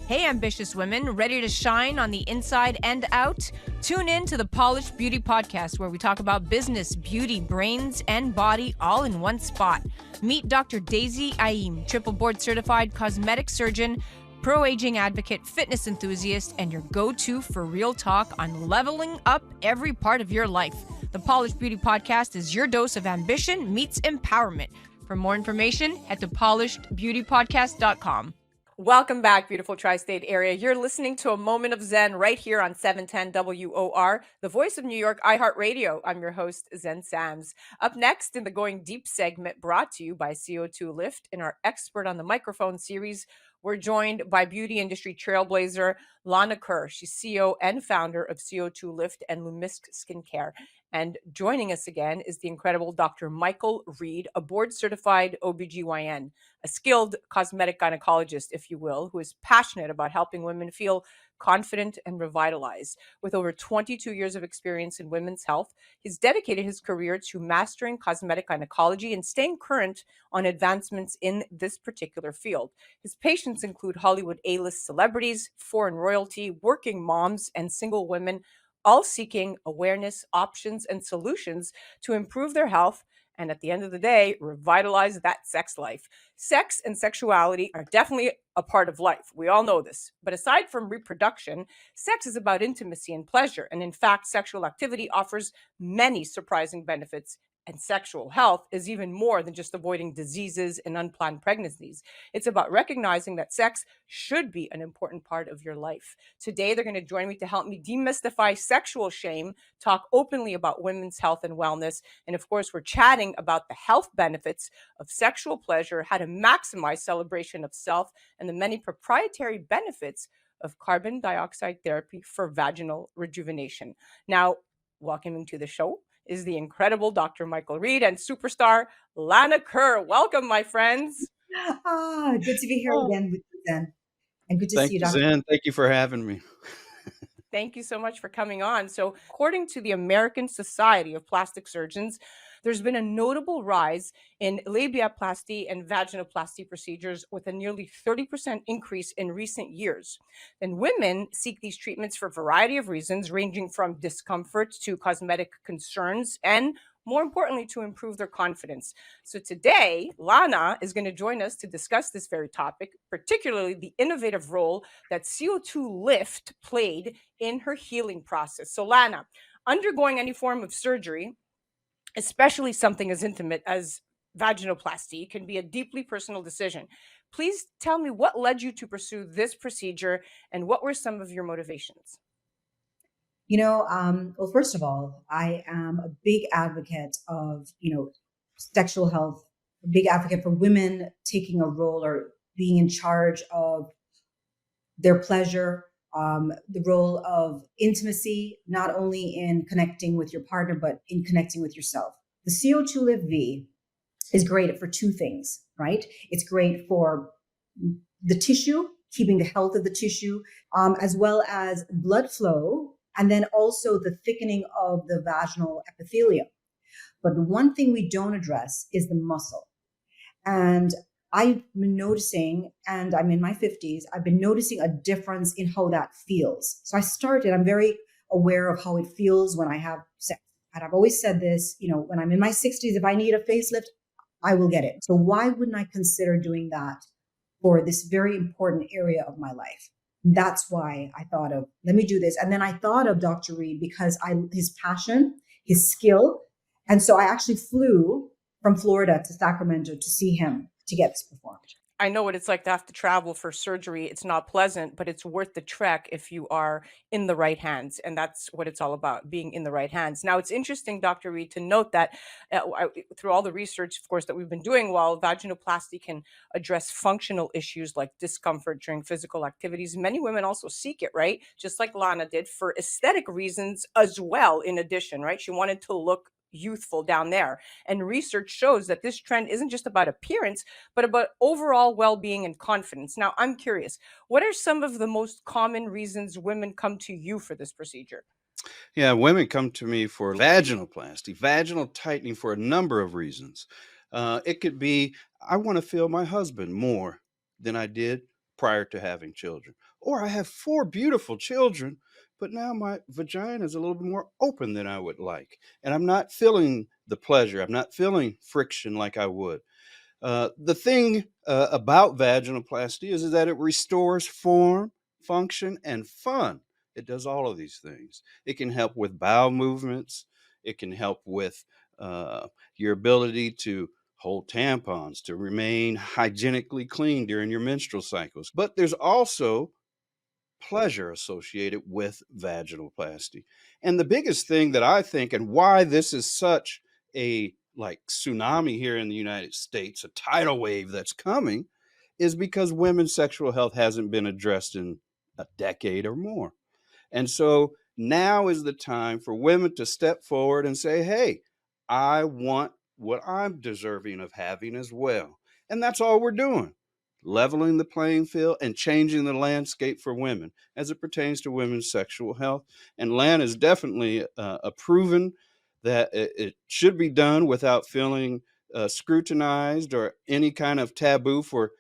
Hey, ambitious women, ready to shine on the inside and out? Tune in to the Polished Beauty Podcast, where we talk about business, beauty, brains, and body all in one spot. Meet Dr. Daisy Aim, triple board certified cosmetic surgeon, pro-aging advocate, fitness enthusiast, and your go-to for real talk on leveling up every part of your life. The Polished Beauty Podcast is your dose of ambition meets empowerment. For more information, head to polishedbeautypodcast.com. Welcome back, beautiful tri-state area. You're listening to A Moment of Zen right here on 710 WOR, the voice of New York, iHeartRadio. I'm your host, Zen Sams. Up next in the Going Deep segment, brought to you by CO2 Lift in our Expert on the Microphone series, we're joined by beauty industry trailblazer Lana Kerr. She's CEO and founder of CO2 Lift and Lumisque Skincare. And joining us again is the incredible Dr. Michael Reed, a board-certified OBGYN, a skilled cosmetic gynecologist, if you will, who is passionate about helping women feel confident and revitalized. With over 22 years of experience in women's health, he's dedicated his career to mastering cosmetic gynecology and staying current on advancements in this particular field. His patients include Hollywood A-list celebrities, foreign royalty, working moms, and single women, all seeking awareness, options, and solutions to improve their health and, at the end of the day, revitalize that sex life. Sex and sexuality are definitely a part of life. We all know this. But aside from reproduction, sex is about intimacy and pleasure. And in fact, sexual activity offers many surprising benefits. And sexual health is even more than just avoiding diseases and unplanned pregnancies. It's about recognizing that sex should be an important part of your life. Today, they're going to join me to help me demystify sexual shame, talk openly about women's health and wellness. And of course, we're chatting about the health benefits of sexual pleasure, how to maximize celebration of self, and the many proprietary benefits of carbon dioxide therapy for vaginal rejuvenation. Now, welcoming to the show is the incredible Dr. Michael Reed and superstar Lana Kerr. Welcome, my friends. Good to be here again with you, Zen. And good to Thank see you, you, Dr. Zen. Thank you for having me. Thank you so much for coming on. So, according to the American Society of Plastic Surgeons, there's been a notable rise in labiaplasty and vaginoplasty procedures with a nearly 30% increase in recent years. And women seek these treatments for a variety of reasons, ranging from discomfort to cosmetic concerns and, more importantly, to improve their confidence. So today, Lana is going to join us to discuss this very topic, particularly the innovative role that CO2 Lift played in her healing process. So Lana, undergoing any form of surgery, especially something as intimate as vaginoplasty, can be a deeply personal decision. Please tell me what led you to pursue this procedure and what were some of your motivations? Well, first of all, I am a big advocate of, sexual health, a big advocate for women taking a role or being in charge of their pleasure, the role of intimacy, not only in connecting with your partner, but in connecting with yourself. The CO2 Live V is great for two things, right? It's great for the tissue, keeping the health of the tissue, as well as blood flow, and then also the thickening of the vaginal epithelium. But the one thing we don't address is the muscle. And I've been noticing, and I'm in my 50s, I've been noticing a difference in how that feels. So I'm very aware of how it feels when I have sex. And I've always said this, when I'm in my 60s, if I need a facelift, I will get it. So why wouldn't I consider doing that for this very important area of my life? That's why I thought of, let me do this. And then I thought of Dr. Reed because his passion, his skill. And so I actually flew from Florida to Sacramento to see him to get this performed. I know what it's like to have to travel for surgery. It's not pleasant, but it's worth the trek if you are in the right hands. And that's what it's all about, being in the right hands. Now, it's interesting, Dr. Reed, to note that through all the research, of course, that we've been doing, while vaginoplasty can address functional issues like discomfort during physical activities, many women also seek it, right? Just like Lana did, for aesthetic reasons as well, in addition, right? She wanted to look youthful down there. And research shows that this trend isn't just about appearance, but about overall well being and confidence. Now, I'm curious, what are some of the most common reasons women come to you for this procedure? Yeah, women come to me for vaginoplasty, vaginal tightening for a number of reasons. It could be, I want to feel my husband more than I did prior to having children. Or I have four beautiful children, but now my vagina is a little bit more open than I would like. And I'm not feeling the pleasure. I'm not feeling friction like I would. The thing about vaginoplasty is that it restores form, function, and fun. It does all of these things. It can help with bowel movements. It can help with your ability to hold tampons, to remain hygienically clean during your menstrual cycles. But there's also pleasure associated with vaginoplasty. And the biggest thing that I think, and why this is such a like tsunami here in the United States, a tidal wave that's coming, is because women's sexual health hasn't been addressed in a decade or more. And so now is the time for women to step forward and say, hey, I want what I'm deserving of having as well. And that's all we're doing, leveling the playing field and changing the landscape for women as it pertains to women's sexual health. And Lan is definitely proven that it should be done without feeling scrutinized or any kind of taboo for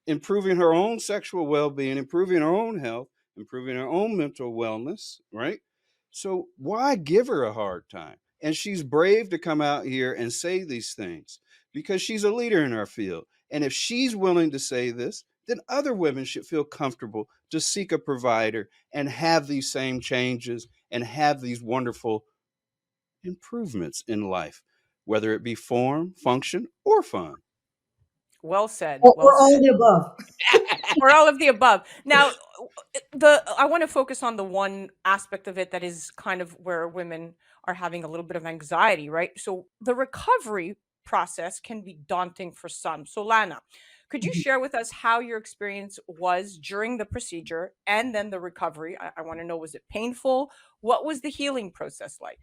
improving her own sexual well-being, improving her own health, improving her own mental wellness, right? So why give her a hard time? And she's brave to come out here and say these things because she's a leader in our field. And if she's willing to say this, then other women should feel comfortable to seek a provider and have these same changes and have these wonderful improvements in life, whether it be form, function, or fun. Well said. Or, Well or all said. the above. Or all of the above. Now, I want to focus on the one aspect of it that is kind of where women are having a little bit of anxiety, right? So the recovery process can be daunting for some. So Lana, could you Mhm. share with us how your experience was during the procedure and then the recovery? I want to know, was it painful? What was the healing process like?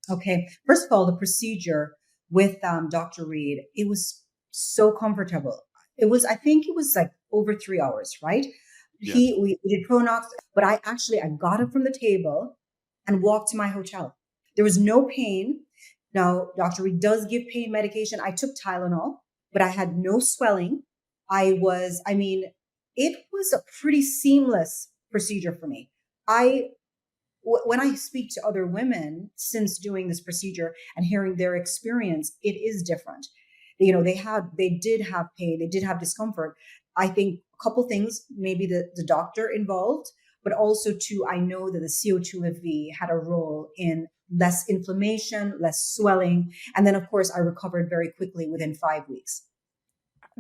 Okay. First of all, the procedure with Dr. Reed, it was so comfortable. I think it was like over 3 hours, right? Yeah. We did Pronox, but I got up from the table and walked to my hotel. There was no pain. Now, Dr. Reed does give pain medication. I took Tylenol, but I had no swelling. It was a pretty seamless procedure for me. When I speak to other women since doing this procedure and hearing their experience, it is different. You know, they did have pain, they did have discomfort. I think a couple things, maybe the doctor involved, but also too, I know that the CO2 lift V had a role in less inflammation, less swelling. And then of course I recovered very quickly within 5 weeks.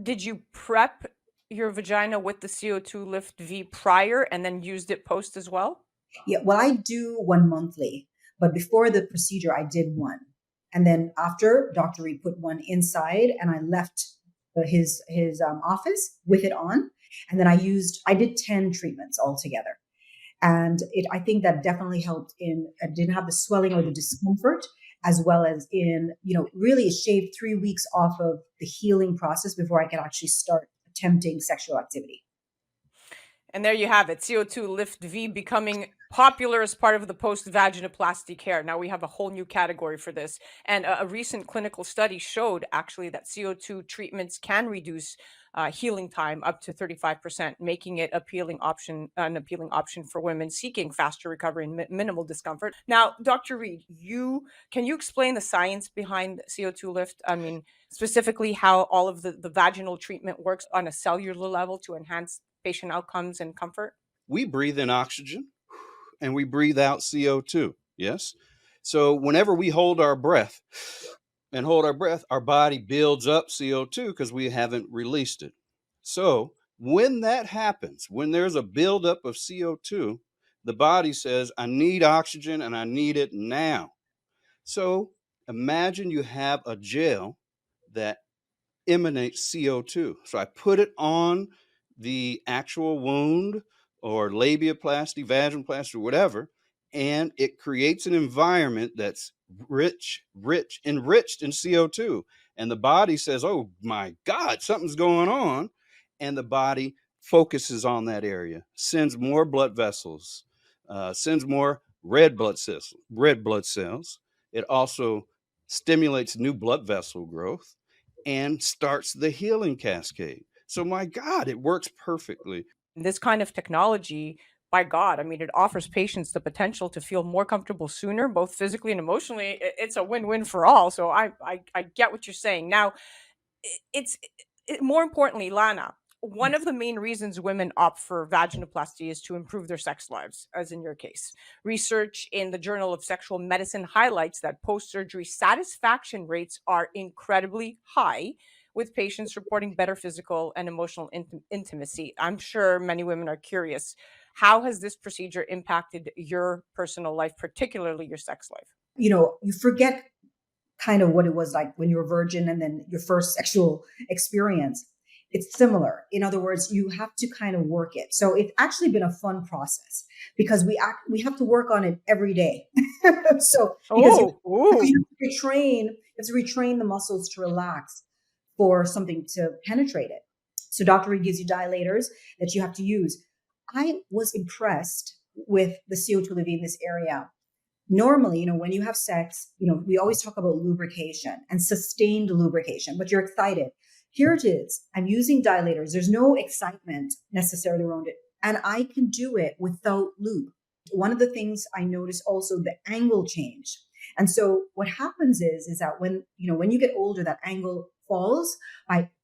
Did you prep your vagina with the CO2 Lift V prior and then used it post as well? Yeah, well, I do one monthly, but before the procedure, I did one. And then after, Dr. Reed put one inside and I left his office with it on. And then I did 10 treatments altogether. And I think that definitely helped I didn't have the swelling or the discomfort, as well as really it shaved 3 weeks off of the healing process before I could actually start attempting sexual activity. And there you have it, CO2 Lift V becoming popular as part of the post-vaginoplasty care. Now we have a whole new category for this. And a recent clinical study showed actually that CO2 treatments can reduce healing time up to 35%, making it an appealing option for women seeking faster recovery and minimal discomfort. Now, Dr. Reed, can you explain the science behind CO2 Lift? I mean, specifically how all of the vaginal treatment works on a cellular level to enhance patient outcomes and comfort? We breathe in oxygen and we breathe out CO2. Yes. So whenever we hold our breath, our body builds up CO2 because we haven't released it. So when that happens, when there's a buildup of CO2, the body says, I need oxygen and I need it now. So imagine you have a gel that emanates CO2. So I put it on the actual wound or labiaplasty, vaginoplasty, or whatever, and it creates an environment that's enriched in CO2. And the body says, oh my God, something's going on. And the body focuses on that area, sends more blood vessels, sends more red blood cells. Red blood cells. It also stimulates new blood vessel growth and starts the healing cascade. So my God, it works perfectly. This kind of technology, by God, I mean, it offers patients the potential to feel more comfortable sooner, both physically and emotionally. It's a win-win for all. So I get what you're saying. Now, it's more importantly, Lana, one of the main reasons women opt for vaginoplasty is to improve their sex lives, as in your case. Research in the Journal of Sexual Medicine highlights that post-surgery satisfaction rates are incredibly high, with patients reporting better physical and emotional intimacy. I'm sure many women are curious. How has this procedure impacted your personal life, particularly your sex life? You forget kind of what it was like when you were virgin and then your first sexual experience. It's similar. In other words, you have to kind of work it. So it's actually been a fun process because we have to work on it every day. So because you have to retrain the muscles to relax for something to penetrate it. So Dr. Reed gives you dilators that you have to use. I was impressed with the CO2 living in this area. Normally, when you have sex, we always talk about lubrication and sustained lubrication, but you're excited. Here it is. I'm using dilators. There's no excitement necessarily around it. And I can do it without lube. One of the things I noticed also, the angle change. And so what happens is that when you get older, that angle falls.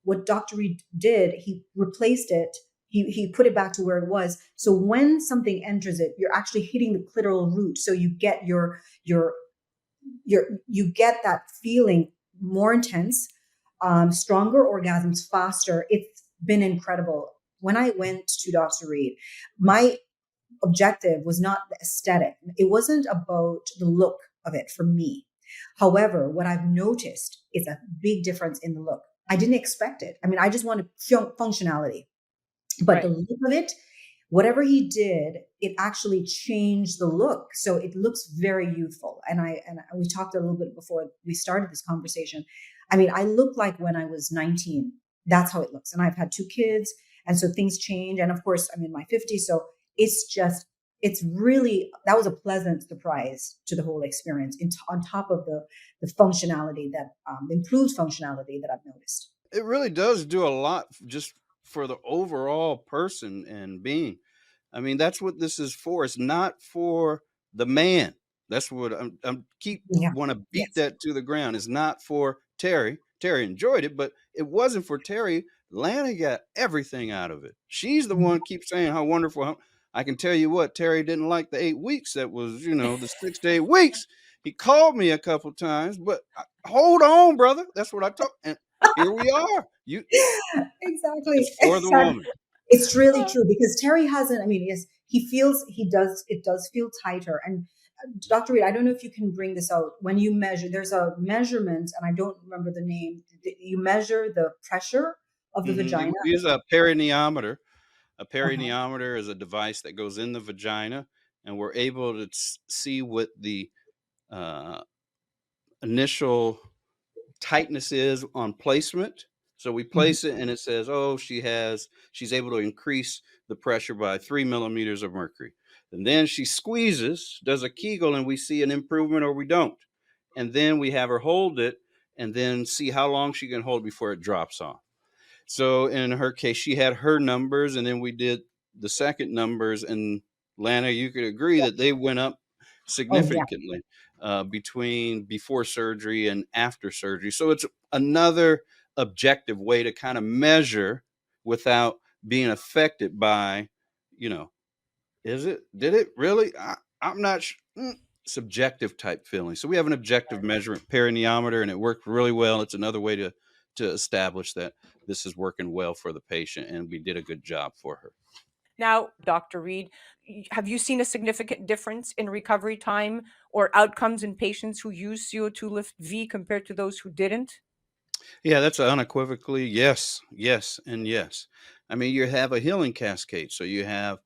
What Dr. Reed did, he replaced it. He put it back to where it was. So when something enters it, you're actually hitting the clitoral root. So you get you get that feeling more intense, stronger orgasms faster. It's been incredible. When I went to Dr. Reed, my objective was not the aesthetic. It wasn't about the look of it for me. However, what I've noticed is a big difference in the look. I didn't expect it. I mean, I just wanted functionality. But the look of it, whatever he did, it actually changed the look. So it looks very youthful. And we talked a little bit before we started this conversation. I mean, I look like when I was 19. That's how it looks. And I've had 2 kids. And so things change. And of course, I'm in my 50s. So it's really, that was a pleasant surprise to the whole experience on top of the functionality the improved functionality that I've noticed. It really does do a lot just for the overall person and being. I mean, that's what this is for. It's not for the man. That's what want to beat that to the ground. It's not for Terry. Terry enjoyed it, but it wasn't for Terry. Lana got everything out of it. She's the one keeps saying how wonderful. I can tell you what, Terry didn't like the 8 weeks. That was, the 6 to 8 weeks. He called me a couple times, but hold on, brother. That's what I told. And here we are. Exactly. It's for the woman. It's really true because Terry hasn't. I mean, yes, it does feel tighter. And Dr. Reed, I don't know if you can bring this out. When you measure, there's a measurement, and I don't remember the name. You measure the pressure of the vagina. We use a perineometer. A perineometer is a device that goes in the vagina, and we're able to see what the initial tightness is on placement. So we place it and it says, oh, she's able to increase the pressure by 3 millimeters of mercury. And then she squeezes, does a Kegel, and we see an improvement or we don't. And then we have her hold it and then see how long she can hold before it drops off. So in her case, she had her numbers, and then we did the second numbers. And Lana, you could agree that they went up significantly between before surgery and after surgery. So it's another objective way to kind of measure without being affected by, did it really? I'm not sure. Subjective type feeling. So we have an objective measurement perineometer, and it worked really well. It's another way to establish that this is working well for the patient, and we did a good job for her. Now, Dr. Reed, have you seen a significant difference in recovery time or outcomes in patients who use CO2 Lift V compared to those who didn't? Yeah, that's unequivocally yes, and yes. I mean, you have a healing cascade. So you have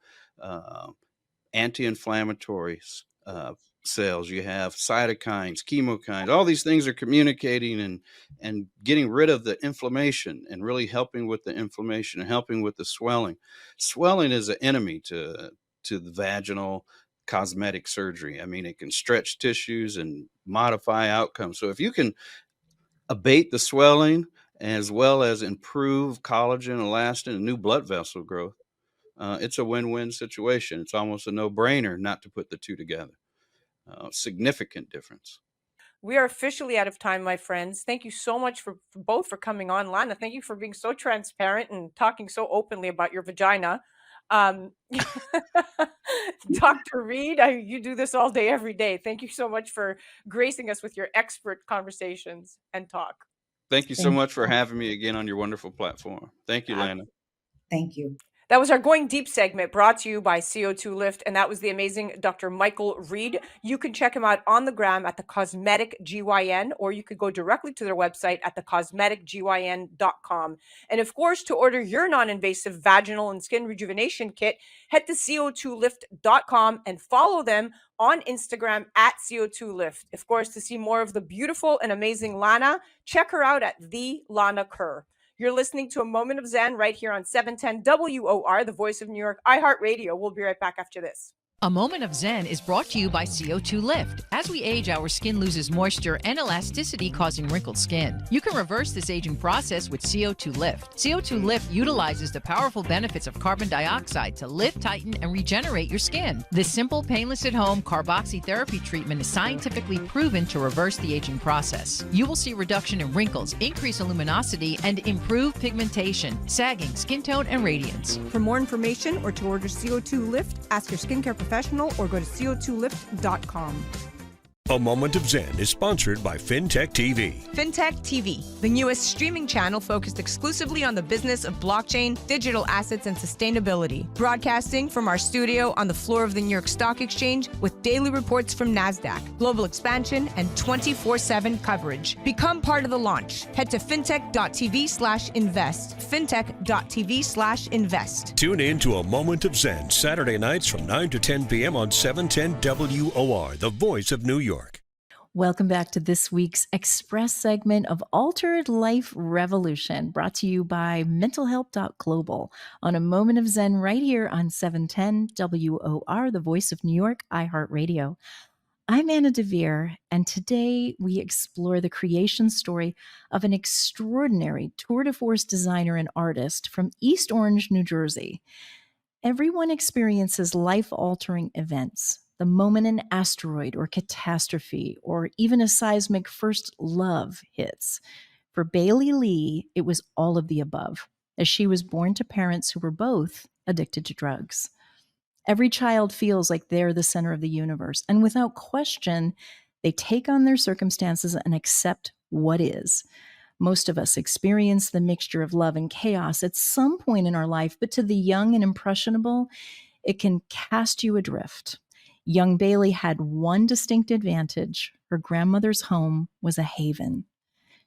anti-inflammatories, uh, cells. You have cytokines, chemokines. All these things are communicating and getting rid of the inflammation and really helping with the inflammation and helping with the swelling. Swelling is an enemy to the vaginal cosmetic surgery. I mean, it can stretch tissues and modify outcomes. So if you can abate the swelling as well as improve collagen, elastin, and new blood vessel growth, it's a win-win situation. It's almost a no-brainer not to put the two together. Significant difference. We are officially out of time, my friends. Thank you so much for both for coming on. Lana, thank you for being so transparent and talking so openly about your vagina. Um, Dr. Reed, you do this all day, every day. Thank you so much for gracing us with your expert conversations and talk. Thank you so Thank much for you. having me again on your wonderful platform. Thank you, Lana. Thank you. That was our Going Deep segment brought to you by CO2 Lift, and that was the amazing Dr. Michael Reed. You can check him out on the gram at the Cosmetic GYN, or you could go directly to their website at thecosmeticgyn.com. And of course, to order your non-invasive vaginal and skin rejuvenation kit, head to co2lift.com and follow them on Instagram at CO2Lift. Of course, to see more of the beautiful and amazing Lana, check her out at the Lana Kerr. You're listening to A Moment of Zen right here on 710 WOR, the voice of New York, iHeartRadio. We'll be right back after this. A Moment of Zen is brought to you by CO2 Lift. As we age, our skin loses moisture and elasticity, causing wrinkled skin. You can reverse this aging process with CO2 Lift. CO2 Lift utilizes the powerful benefits of carbon dioxide to lift, tighten, and regenerate your skin. This simple, painless at-home carboxytherapy treatment is scientifically proven to reverse the aging process. You will see reduction in wrinkles, increase in luminosity, and improve pigmentation, sagging, skin tone, and radiance. For more information or to order CO2 Lift, ask your skincare professional or go to co2lift.com. A Moment of Zen is sponsored by FinTech TV. FinTech TV, the newest streaming channel focused exclusively on the business of blockchain, digital assets, and sustainability. Broadcasting from our studio on the floor of the New York Stock Exchange with daily reports from NASDAQ, global expansion, and 24/7 coverage. Become part of the launch. Head to fintech.tv/invest. Fintech.tv/invest. Tune in to A Moment of Zen Saturday nights from 9 to 10 p.m. on 710 WOR, the voice of New York. Welcome back to this week's Express segment of Altered Life Revolution, brought to you by mentalhealth.global on A Moment of Zen right here on 710 WOR, the voice of New York, iHeartRadio. I'm Anna DeVere, and today we explore the creation story of an extraordinary tour de force designer and artist from East Orange, New Jersey. Everyone experiences life-altering events, the moment an asteroid or catastrophe or even a seismic first love hits. For Bailey Lee, it was all of the above, as she was born to parents who were both addicted to drugs. Every child feels like they're the center of the universe, and without question, they take on their circumstances and accept what is. Most of us experience the mixture of love and chaos at some point in our life, but to the young and impressionable, it can cast you adrift. Young Bailey had one distinct advantage. Her grandmother's home was a haven.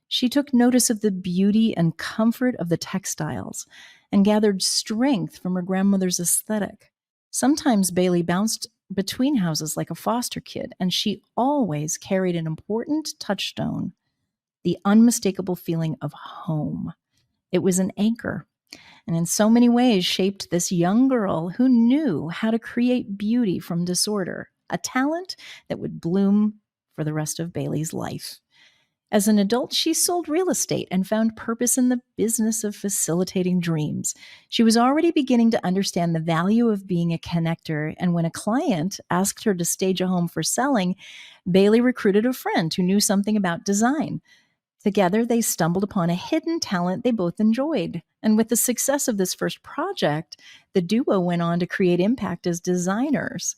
She took notice of the beauty and comfort of the textiles and gathered strength from her grandmother's aesthetic. Sometimes Bailey bounced between houses like a foster kid, and she always carried an important touchstone, the unmistakable feeling of home. It was an anchor, and in so many ways shaped this young girl who knew how to create beauty from disorder, a talent that would bloom for the rest of Bailey's life. As an adult, she sold real estate and found purpose in the business of facilitating dreams. She was already beginning to understand the value of being a connector, and when a client asked her to stage a home for selling, Bailey recruited a friend who knew something about design. Together, they stumbled upon a hidden talent they both enjoyed. And with the success of this first project, the duo went on to create impact as designers.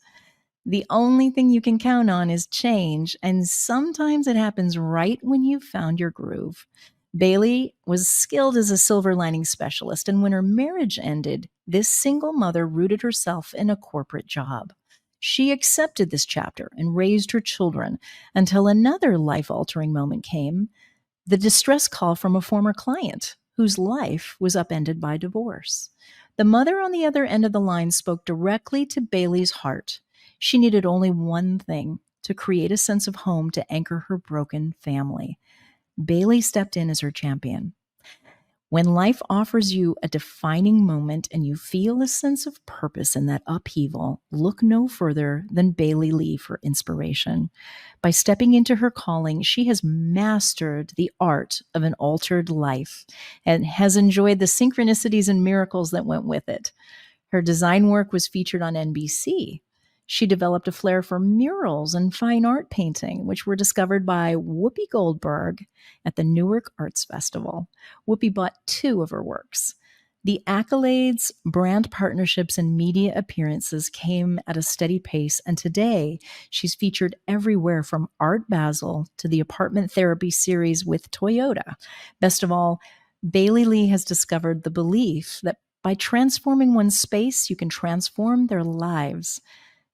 The only thing you can count on is change, and sometimes it happens right when you've found your groove. Bailey was skilled as a silver lining specialist, and when her marriage ended, this single mother rooted herself in a corporate job. She accepted this chapter and raised her children until another life-altering moment came. The distress call from a former client whose life was upended by divorce. The mother on the other end of the line spoke directly to Bailey's heart. She needed only one thing: to create a sense of home to anchor her broken family. Bailey stepped in as her champion. When life offers you a defining moment and you feel a sense of purpose in that upheaval, look no further than Bailey Lee for inspiration. By stepping into her calling, she has mastered the art of an altered life and has enjoyed the synchronicities and miracles that went with it. Her design work was featured on NBC. She developed a flair for murals and fine art painting, which were discovered by Whoopi Goldberg at the Newark Arts Festival. Whoopi bought 2 of her works. The accolades, brand partnerships, and media appearances came at a steady pace, and today she's featured everywhere from Art Basel to the apartment therapy series with Toyota. Best of all, Bailey Lee has discovered the belief that by transforming one's space, you can transform their lives.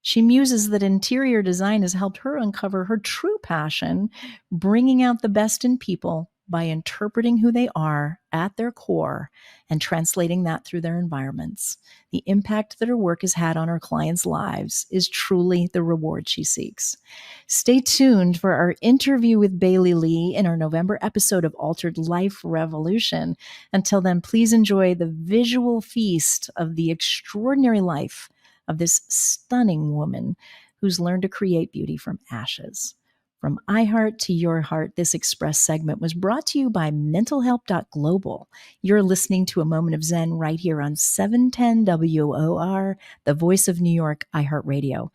She muses that interior design has helped her uncover her true passion, bringing out the best in people by interpreting who they are at their core and translating that through their environments. The impact that her work has had on her clients' lives is truly the reward she seeks. Stay tuned for our interview with Bailey Lee in our November episode of Altered Life Revolution. Until then, please enjoy the visual feast of the extraordinary life of this stunning woman who's learned to create beauty from ashes. From iHeart to Your Heart, this Express segment was brought to you by mentalhelp.global. You're listening to A Moment of Zen right here on 710 WOR, the voice of New York, iHeartRadio.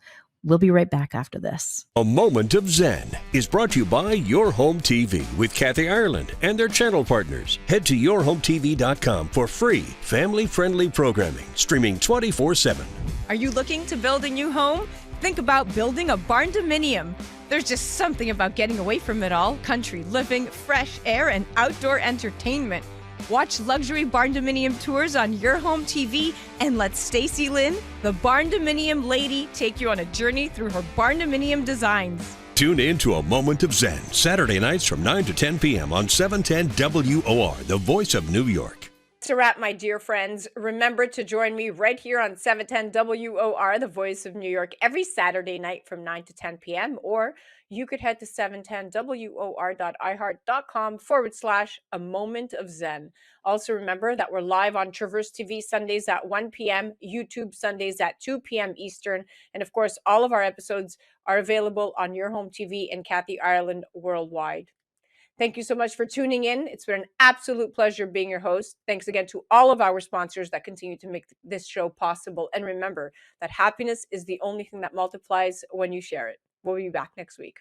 We'll be right back after this. A Moment of Zen is brought to you by Your Home TV with Kathy Ireland and their channel partners. Head to yourhometv.com for free, family-friendly programming, streaming 24/7. Are you looking to build a new home? Think about building a barn-dominium. There's just something about getting away from it all: country living, fresh air, and outdoor entertainment. Watch luxury barn-dominium tours on Your Home TV and let Stacy Lynn, the barn-dominium lady, take you on a journey through her barn-dominium designs. Tune in to A Moment of Zen, Saturday nights from 9 to 10 p.m. on 710 WOR, the voice of New York. To wrap, my dear friends, remember to join me right here on 710 WOR, the voice of New York, every Saturday night from 9 to 10 p.m. Or you could head to 710WOR.iHeart.com/A Moment of Zen. Also remember that we're live on Traverse TV Sundays at 1 p.m., YouTube Sundays at 2 p.m. Eastern. And of course, all of our episodes are available on Your Home TV and Kathy Ireland worldwide. Thank you so much for tuning in. It's been an absolute pleasure being your host. Thanks again to all of our sponsors that continue to make this show possible. And remember that happiness is the only thing that multiplies when you share it. We'll be back next week.